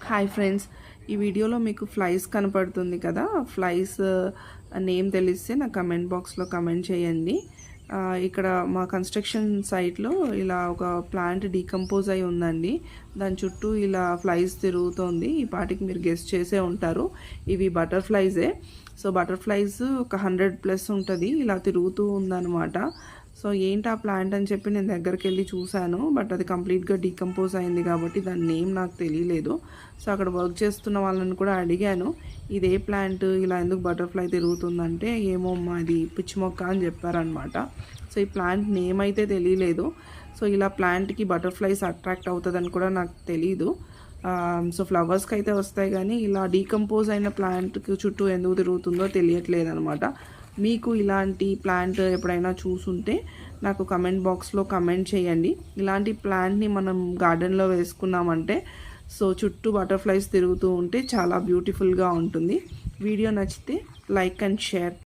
Hi friends, ఈ వీడియోలో మీకు ఫ్లైస్ కనపడుతుంది కదా. ఫ్లైస్ నేమ్ తెలిస్తే నా కమెంట్ బాక్స్లో కమెంట్ చేయండి. ఇక్కడ మా కన్స్ట్రక్షన్ సైట్లో ఇలా ఒక ప్లాంట్ డీకంపోజ్ అయి ఉందండి. దాని చుట్టూ ఇలా ఫ్లైస్ తిరుగుతోంది. ఈ పాటికి మీరు గెస్ట్ చేసే ఉంటారు, ఇవి బటర్ఫ్లైజే. సో బటర్ఫ్లైస్ ఒక 100+ ఉంటుంది, ఇలా తిరుగుతూ ఉందన్నమాట. సో ఏంటి ఆ ప్లాంట్ అని చెప్పి నేను దగ్గరికి వెళ్ళి చూశాను, బట్ అది కంప్లీట్గా డీకంపోజ్ అయింది కాబట్టి దాని నేమ్ నాకు తెలియలేదు. సో అక్కడ వర్క్ చేస్తున్న వాళ్ళని కూడా అడిగాను, ఇదే ప్లాంట్ ఇలా ఎందుకు బటర్ఫ్లై తిరుగుతుందంటే ఏమో అమ్మా ఇది పిచ్చి మొక్క అని చెప్పారనమాట. సో ఈ ప్లాంట్ నేమ్ అయితే తెలియలేదు. సో ఇలా ప్లాంట్కి బటర్ఫ్లైస్ అట్రాక్ట్ అవుతుందని కూడా నాకు తెలీదు. సో ఫ్లవర్స్కి అయితే వస్తాయి కానీ ఇలా డీకంపోజ్ అయిన ప్లాంట్కి చుట్టూ ఎందుకు తిరుగుతుందో తెలియట్లేదు అనమాట. మీకు ఇలాంటి ప్లాంట్ ఎప్పుడైనా చూసుంటే నాకు కమెంట్ బాక్స్లో కమెంట్ చేయండి. ఇలాంటి ప్లాంట్ని మనం గార్డెన్లో వేసుకున్నామంటే సో చుట్టూ బటర్ఫ్లైస్ తిరుగుతూ ఉంటే చాలా బ్యూటిఫుల్గా ఉంటుంది. వీడియో నచ్చితే లైక్ అండ్ షేర్.